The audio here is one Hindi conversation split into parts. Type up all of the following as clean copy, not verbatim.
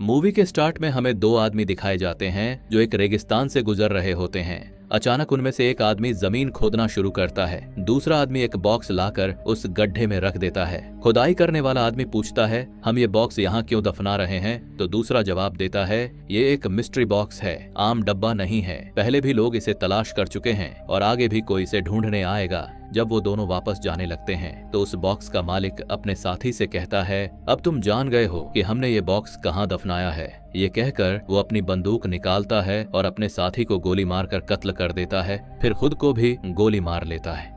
मूवी के स्टार्ट में हमें दो आदमी दिखाए जाते हैं जो एक रेगिस्तान से गुजर रहे होते हैं। अचानक उनमें से एक आदमी जमीन खोदना शुरू करता है। दूसरा आदमी एक बॉक्स लाकर उस गड्ढे में रख देता है। खुदाई करने वाला आदमी पूछता है, हम ये बॉक्स यहाँ क्यों दफना रहे हैं? तो दूसरा जवाब देता है, ये एक मिस्ट्री बॉक्स है, आम डब्बा नहीं है। पहले भी लोग इसे तलाश कर चुके हैं और आगे भी कोई इसे ढूंढने आएगा। जब वो दोनों वापस जाने लगते हैं तो उस बॉक्स का मालिक अपने साथी से कहता है, अब तुम जान गए हो कि हमने ये बॉक्स कहाँ दफनाया है। ये कहकर वो अपनी बंदूक निकालता है और अपने साथी को गोली मारकर कत्ल कर देता है, फिर खुद को भी गोली मार लेता है।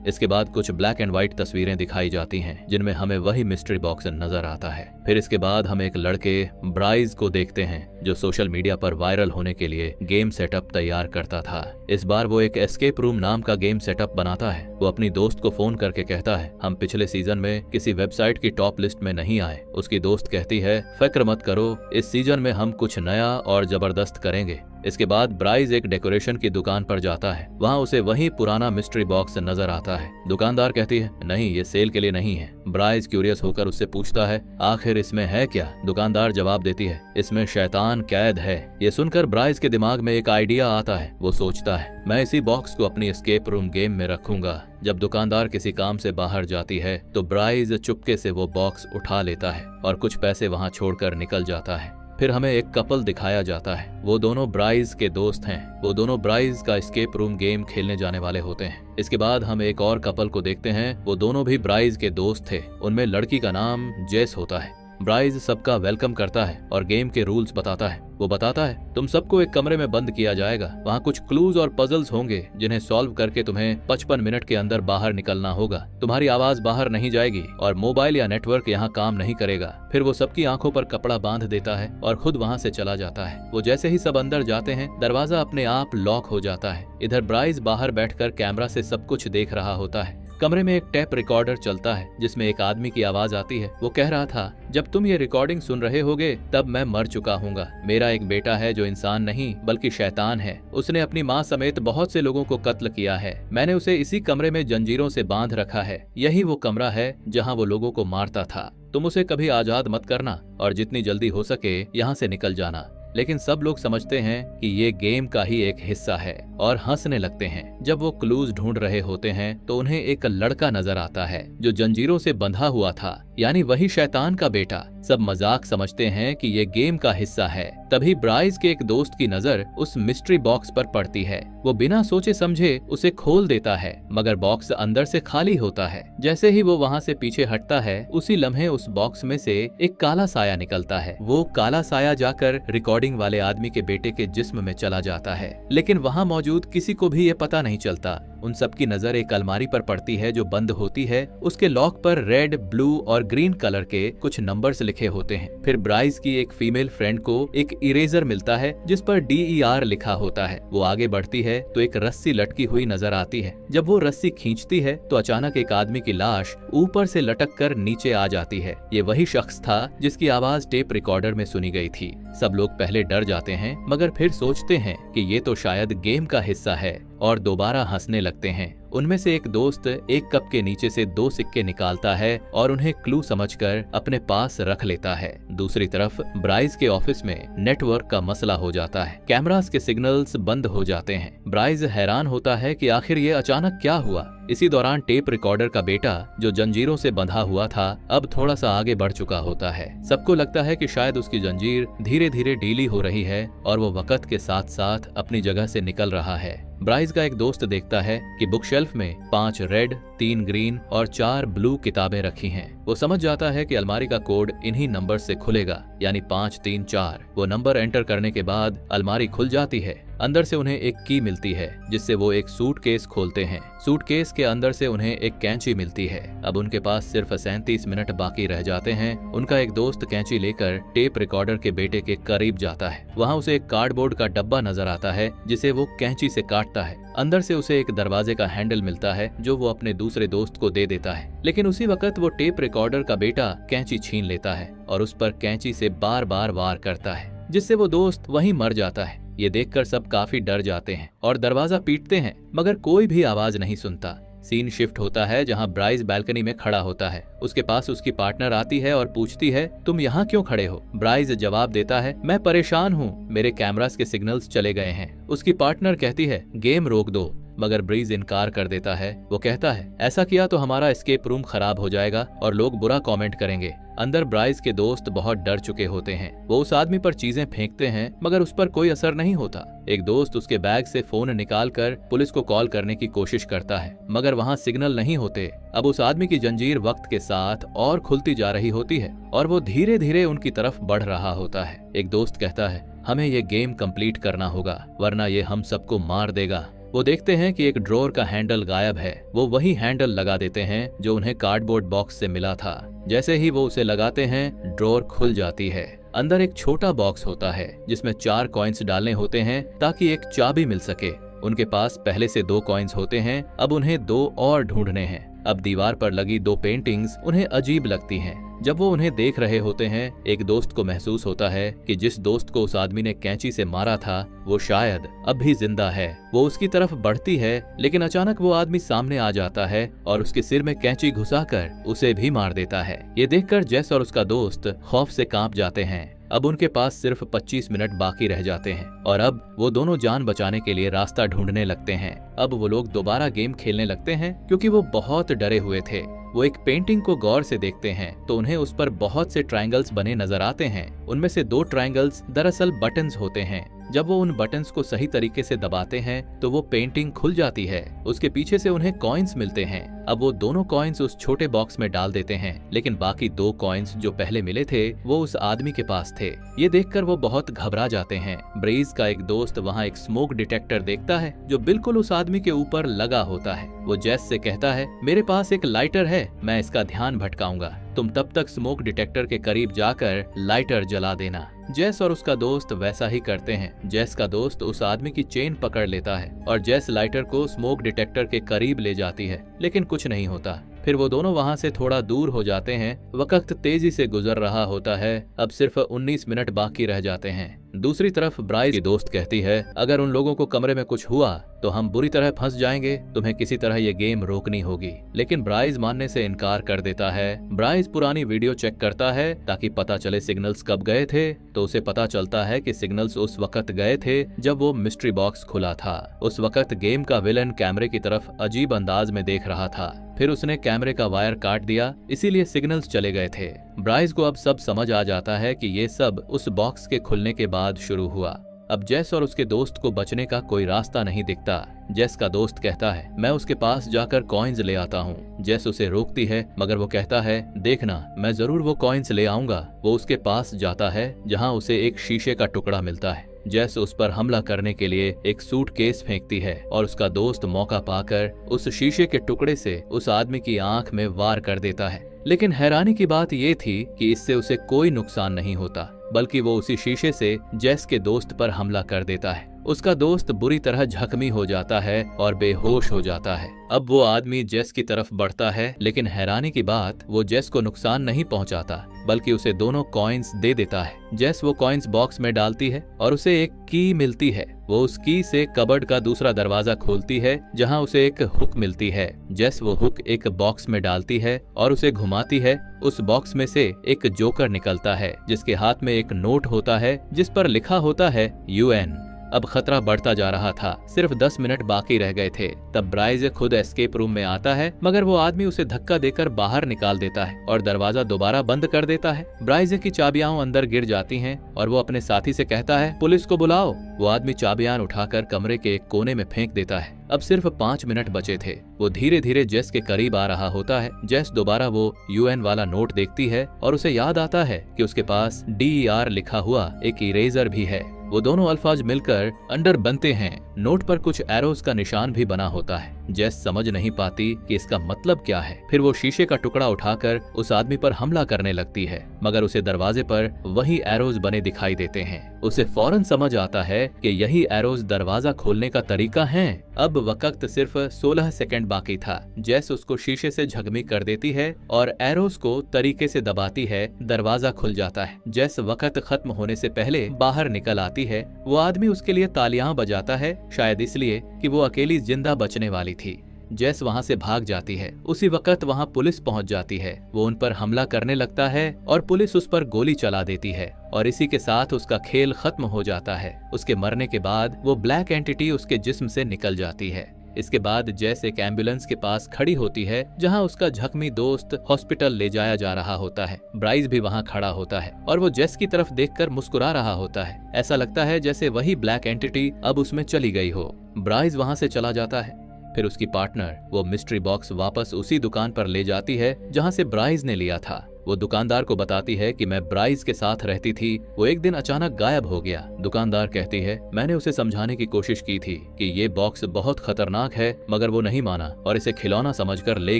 इसके बाद कुछ ब्लैक एंड व्हाइट तस्वीरें दिखाई जाती हैं जिनमें हमें वही मिस्ट्री बॉक्स नजर आता है। फिर इसके बाद हम एक लड़के ब्राइज को देखते हैं जो सोशल मीडिया पर वायरल होने के लिए गेम सेटअप तैयार करता था। इस बार वो एक एस्केप रूम नाम का गेम सेटअप बनाता है। वो अपनी दोस्त को फोन करके कहता है, हम पिछले सीजन में किसी वेबसाइट की टॉप लिस्ट में नहीं आए। उसकी दोस्त कहती है, फिक्र मत करो, इस सीजन में हम कुछ नया और जबरदस्त करेंगे। इसके बाद ब्राइज एक डेकोरेशन की दुकान पर जाता है। वहाँ उसे वही पुराना मिस्ट्री बॉक्स नजर आता है। दुकानदार कहती है, नहीं, ये सेल के लिए नहीं है। ब्राइज क्यूरियस होकर उससे पूछता है, आखिर इसमें है क्या? दुकानदार जवाब देती है, इसमें शैतान कैद है। ये सुनकर ब्राइज के दिमाग में एक आइडिया आता है। वो सोचता है, मैं इसी बॉक्स को अपनी एस्केप रूम गेम में रखूंगा। जब दुकानदार किसी काम से बाहर जाती है तो ब्राइज चुपके से वो बॉक्स उठा लेता है और कुछ पैसे वहाँ छोड़कर निकल जाता है। फिर हमें एक कपल दिखाया जाता है। वो दोनों ब्राइज के दोस्त हैं। वो दोनों ब्राइज का एस्केप रूम गेम खेलने जाने वाले होते हैं। इसके बाद हम एक और कपल को देखते हैं। वो दोनों भी ब्राइज के दोस्त थे। उनमें लड़की का नाम जेस होता है। ब्राइज सबका वेलकम करता है और गेम के रूल्स बताता है। वो बताता है, तुम सबको एक कमरे में बंद किया जाएगा। वहाँ कुछ क्लूज और पजल्स होंगे जिन्हें सॉल्व करके तुम्हें 55 मिनट के अंदर बाहर निकलना होगा। तुम्हारी आवाज बाहर नहीं जाएगी और मोबाइल या नेटवर्क यहाँ काम नहीं करेगा। फिर वो सबकी आंखों पर कपड़ा बांध देता है और खुद वहाँ से चला जाता है। वो जैसे ही सब अंदर जाते हैं, दरवाजा अपने आप लॉक हो जाता है। इधर ब्राइज बाहर बैठकर कैमरा से सब कुछ देख रहा होता है। कमरे में एक टेप रिकॉर्डर चलता है जिसमें एक आदमी की आवाज आती है। वो कह रहा था, जब तुम ये रिकॉर्डिंग सुन रहे होगे तब मैं मर चुका हूँगा। मेरा एक बेटा है जो इंसान नहीं बल्कि शैतान है। उसने अपनी माँ समेत बहुत से लोगों को कत्ल किया है। मैंने उसे इसी कमरे में जंजीरों से बांध रखा है। यही वो कमरा है जहाँ वो लोगों को मारता था। तुम उसे कभी आजाद मत करना और जितनी जल्दी हो सके यहाँ से निकल जाना। लेकिन सब लोग समझते हैं कि ये गेम का ही एक हिस्सा है और हंसने लगते हैं। जब वो क्लूज ढूंढ रहे होते हैं तो उन्हें एक लड़का नजर आता है जो जंजीरों से बंधा हुआ था, यानी वही शैतान का बेटा। सब मजाक समझते हैं कि ये गेम का हिस्सा है। तभी ब्राइज के एक दोस्त की नजर उस मिस्ट्री बॉक्स पर पड़ती है। वो बिना सोचे समझे उसे खोल देता है, मगर बॉक्स अंदर से खाली होता है। जैसे ही वो वहाँ से पीछे हटता है, उसी लम्हे उस बॉक्स में से एक काला साया निकलता है। वो काला साया जाकर रिकॉर्डिंग वाले आदमी के बेटे के जिस्म में चला जाता है, लेकिन वहाँ मौजूद किसी को भी ये पता नहीं चलता। उन सब की नजर एक अलमारी पर पड़ती है जो बंद होती है। उसके लॉक पर रेड, ब्लू और ग्रीन कलर के कुछ नंबर्स लिखे होते हैं। फिर ब्राइज की एक फीमेल फ्रेंड को एक इरेजर मिलता है जिस पर DER लिखा होता है। वो आगे बढ़ती है तो एक रस्सी लटकी हुई नजर आती है। जब वो रस्सी खींचती है तो अचानक एक आदमी की लाश ऊपर से लटक कर नीचे आ जाती है। ये वही शख्स था जिसकी आवाज टेप रिकॉर्डर में सुनी गई थी। सब लोग पहले डर जाते हैं मगर फिर सोचते हैं कि ये तो शायद गेम का हिस्सा है और दोबारा हंसने लगते हैं। उनमें से एक दोस्त एक कप के नीचे से 2 सिक्के निकालता है और उन्हें क्लू समझकर अपने पास रख लेता है। दूसरी तरफ ब्राइज के ऑफिस में नेटवर्क का मसला हो जाता है। कैमरास के सिग्नल्स बंद हो जाते हैं। ब्राइज हैरान होता है कि आखिर ये अचानक क्या हुआ। इसी दौरान टेप रिकॉर्डर का बेटा जो जंजीरों से बंधा हुआ था अब थोड़ा सा आगे बढ़ चुका होता है। सबको लगता है कि शायद उसकी जंजीर धीरे धीरे ढीली हो रही है और वो वक्त के साथ साथ अपनी जगह से निकल रहा है। ब्राइज का एक दोस्त देखता है कि बुक शेल्फ में 5 रेड, 3 ग्रीन और 4 ब्लू किताबें रखी हैं। वो समझ जाता है कि अलमारी का कोड इन्हीं नंबर से खुलेगा, यानी 5 3 4। वो नंबर एंटर करने के बाद अलमारी खुल जाती है। अंदर से उन्हें एक की मिलती है जिससे वो एक सूटकेस खोलते हैं। सूटकेस के अंदर से उन्हें एक कैंची मिलती है। अब उनके पास सिर्फ 37 मिनट बाकी रह जाते हैं। उनका एक दोस्त कैंची लेकर टेप रिकॉर्डर के बेटे के करीब जाता है। वहाँ उसे एक कार्डबोर्ड का डब्बा नजर आता है जिसे वो कैंची से काटता है। अंदर से उसे एक दरवाजे का हैंडल मिलता है जो वो अपने दूसरे दोस्त को दे देता है। लेकिन उसी वक्त वो टेप रिकॉर्डर का बेटा कैंची छीन लेता है और उस पर कैंची से बार बार वार करता है, जिससे वो दोस्त वहीं मर जाता है। ये देखकर सब काफी डर जाते हैं और दरवाजा पीटते हैं, मगर कोई भी आवाज नहीं सुनता। सीन शिफ्ट होता है जहाँ ब्राइस बैल्कनी में खड़ा होता है। उसके पास उसकी पार्टनर आती है और पूछती है, तुम यहाँ क्यों खड़े हो? ब्राइस जवाब देता है, मैं परेशान हूँ, मेरे कैमरास के सिग्नल्स चले गए हैं। उसकी पार्टनर कहती है, गेम रोक दो, मगर ब्रीज इनकार कर देता है। वो कहता है, ऐसा किया तो हमारा एस्केप रूम खराब हो जाएगा और लोग बुरा कमेंट करेंगे। अंदर ब्राइस के दोस्त बहुत डर चुके होते हैं। वो उस आदमी पर चीजें फेंकते हैं मगर उस पर कोई असर नहीं होता। एक दोस्त उसके बैग से फोन निकालकर पुलिस को कॉल करने की कोशिश करता है मगर वहाँ सिग्नल नहीं होते। अब उस आदमी की जंजीर वक्त के साथ और खुलती जा रही होती है और वो धीरे धीरे उनकी तरफ बढ़ रहा होता है। एक दोस्त कहता है, हमें ये गेम कंप्लीट करना होगा वरना ये हम सबको मार देगा। वो देखते हैं कि एक ड्रॉर का हैंडल गायब है। वो वही हैंडल लगा देते हैं जो उन्हें कार्डबोर्ड बॉक्स से मिला था। जैसे ही वो उसे लगाते हैं, ड्रॉर खुल जाती है। अंदर एक छोटा बॉक्स होता है जिसमें 4 कॉइन्स डालने होते हैं ताकि एक चाबी मिल सके। उनके पास पहले से 2 कॉइन्स होते हैं, अब उन्हें 2 और ढूंढने हैं। अब दीवार पर लगी 2 पेंटिंग्स उन्हें अजीब लगती हैं। जब वो उन्हें देख रहे होते हैं, एक दोस्त को महसूस होता है कि जिस दोस्त को उस आदमी ने कैंची से मारा था वो शायद अब भी जिंदा है। वो उसकी तरफ बढ़ती है लेकिन अचानक वो आदमी सामने आ जाता है और उसके सिर में कैंची घुसाकर उसे भी मार देता है। ये देखकर जेस और उसका दोस्त खौफ से कांप जाते हैं। अब उनके पास सिर्फ 25 मिनट बाकी रह जाते हैं और अब वो दोनों जान बचाने के लिए रास्ता ढूंढने लगते हैं। अब वो लोग दोबारा गेम खेलने लगते हैं क्योंकि वो बहुत डरे हुए थे। वो एक पेंटिंग को गौर से देखते हैं तो उन्हें उस पर बहुत से ट्रायंगल्स बने नजर आते हैं। उनमें से 2 ट्रायंगल्स दरअसल बटन्स होते हैं। जब वो उन बटन्स को सही तरीके से दबाते हैं तो वो पेंटिंग खुल जाती है। उसके पीछे से उन्हें कॉइन्स मिलते हैं। अब वो दोनों कॉइन्स उस छोटे बॉक्स में डाल देते हैं लेकिन बाकी 2 कॉइन्स जो पहले मिले थे वो उस आदमी के पास थे। ये देखकर वो बहुत घबरा जाते हैं। ब्रीज का एक दोस्त वहाँ एक स्मोक डिटेक्टर देखता है जो बिल्कुल उस आदमी के ऊपर लगा होता है। वो जेस से कहता है, मेरे पास एक लाइटर है, मैं इसका ध्यान भटकाऊंगा, तुम तब तक स्मोक डिटेक्टर के करीब जाकर लाइटर जला देना। जेस और उसका दोस्त वैसा ही करते हैं। जेस का दोस्त उस आदमी की चेन पकड़ लेता है और जेस लाइटर को स्मोक डिटेक्टर के करीब ले जाती है लेकिन कुछ नहीं होता। फिर वो दोनों वहाँ से थोड़ा दूर हो जाते हैं। वक्त तेजी से गुजर रहा होता है। अब सिर्फ 19 मिनट बाकी रह जाते हैं। दूसरी तरफ ब्राइस की दोस्त कहती है, अगर उन लोगों को कमरे में कुछ हुआ तो हम बुरी तरह फंस जाएंगे, तुम्हें किसी तरह ये गेम रोकनी होगी। लेकिन ब्राइस मानने से इनकार कर देता है। ब्राइस पुरानी वीडियो चेक करता है ताकि पता चले सिग्नल्स कब गए थे, तो उसे पता चलता है कि सिग्नल्स उस वक्त गए थे जब वो मिस्ट्री बॉक्स खुला था। उस वक्त गेम का विलन कैमरे की तरफ अजीब अंदाज में देख रहा था। फिर उसने कैमरे का वायर काट दिया, इसीलिए सिग्नल्स चले गए थे। ब्राइस को अब सब समझ आ जाता है कि ये सब उस बॉक्स के खुलने के बाद शुरू हुआ। अब जेस और उसके दोस्त को बचने का कोई रास्ता नहीं दिखता। जेस का दोस्त कहता है, मैं उसके पास जाकर कॉइन्स ले आता हूँ। जेस उसे रोकती है मगर वो कहता है, देखना मैं जरूर वो कॉइन्स ले आऊंगा। वो उसके पास जाता है जहाँ उसे एक शीशे का टुकड़ा मिलता है। जेस उस पर हमला करने के लिए एक सूटकेस फेंकती है और उसका दोस्त मौका पाकर उस शीशे के टुकड़े से उस आदमी की आंख में वार कर देता है। लेकिन हैरानी की बात ये थी कि इससे उसे कोई नुकसान नहीं होता, बल्कि वो उसी शीशे से जेस के दोस्त पर हमला कर देता है। उसका दोस्त बुरी तरह जख्मी हो जाता है और बेहोश हो जाता है। अब वो आदमी जेस की तरफ बढ़ता है लेकिन हैरानी की बात, वो जेस को नुकसान नहीं पहुंचाता बल्कि उसे दोनों कॉइन्स दे देता है। जेस वो कॉइन्स बॉक्स में डालती है और उसे एक की मिलती है। वो उस की से कबर्ड का दूसरा दरवाजा खोलती है जहां उसे एक हुक मिलती है। जेस वो हुक एक बॉक्स में डालती है और उसे घुमाती है। उस बॉक्स में से एक जोकर निकलता है जिसके हाथ में एक नोट होता है जिस पर लिखा होता है UN। अब खतरा बढ़ता जा रहा था। सिर्फ 10 मिनट बाकी रह गए थे। तब ब्राइस खुद एस्केप रूम में आता है मगर वो आदमी उसे धक्का देकर बाहर निकाल देता है और दरवाजा दोबारा बंद कर देता है। ब्राइस की चाबियां अंदर गिर जाती हैं और वो अपने साथी से कहता है, पुलिस को बुलाओ। वो आदमी चाबियां उठाकर कमरे के एक कोने में फेंक देता है। अब सिर्फ 5 मिनट बचे थे। वो धीरे धीरे जेस के करीब आ रहा होता है। जेस दोबारा वो UN वाला नोट देखती है और उसे याद आता है कि उसके पास DER लिखा हुआ एक इरेजर भी है। वो दोनों अल्फाज मिलकर अंडर बनते हैं। नोट पर कुछ एरोज का निशान भी बना होता है। जेस समझ नहीं पाती कि इसका मतलब क्या है। फिर वो शीशे का टुकड़ा उठाकर उस आदमी पर हमला करने लगती है मगर उसे दरवाजे पर वही एरोज बने दिखाई देते हैं। उसे फौरन समझ आता है कि यही एरोज दरवाजा खोलने का तरीका है। अब वक्त सिर्फ 16 सेकंड बाकी था। जेस उसको शीशे से झगमी कर देती है और एरोज को तरीके से दबाती है। दरवाजा खुल जाता है। जेस वक्त खत्म होने से पहले बाहर निकल आती है। वो आदमी उसके लिए तालियां बजाता है, शायद इसलिए कि वो अकेली जिंदा बचने वाली थी। जेस वहाँ से भाग जाती है। उसी वक्त वहाँ पुलिस पहुँच जाती है। वो उन पर हमला करने लगता है और पुलिस उस पर गोली चला देती है और इसी के साथ उसका खेल खत्म हो जाता है। उसके मरने के बाद वो ब्लैक एंटिटी उसके जिस्म से निकल जाती है। इसके बाद जेस एक एम्बुलेंस के पास खड़ी होती है जहां उसका जख्मी दोस्त हॉस्पिटल ले जाया जा रहा होता है। ब्राइस भी वहां खड़ा होता है और वो जेस की तरफ देखकर मुस्कुरा रहा होता है। ऐसा लगता है जैसे वही ब्लैक एंटिटी अब उसमें चली गई हो। ब्राइस वहां से चला जाता है। फिर उसकी पार्टनर वो मिस्ट्री बॉक्स वापस उसी दुकान पर ले जाती है जहां से ब्राइस ने लिया था। वो दुकानदार को बताती है कि मैं ब्राइस के साथ रहती थी, वो एक दिन अचानक गायब हो गया। दुकानदार कहती है मैंने उसे समझाने की कोशिश की थी कि ये बॉक्स बहुत खतरनाक है, मगर वो नहीं माना और इसे खिलौना समझकर ले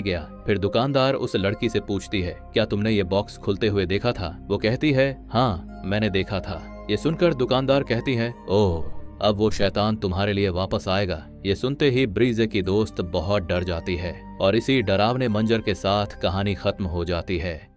गया। फिर दुकानदार उस लड़की से पूछती है क्या तुमने ये बॉक्स खुलते हुए देखा था? वो कहती है हाँ मैंने देखा था। ये सुनकर दुकानदार कहती है ओह अब वो शैतान तुम्हारे लिए वापस आएगा। ये सुनते ही ब्रीजे की दोस्त बहुत डर जाती है और इसी डरावने मंजर के साथ कहानी खत्म हो जाती है।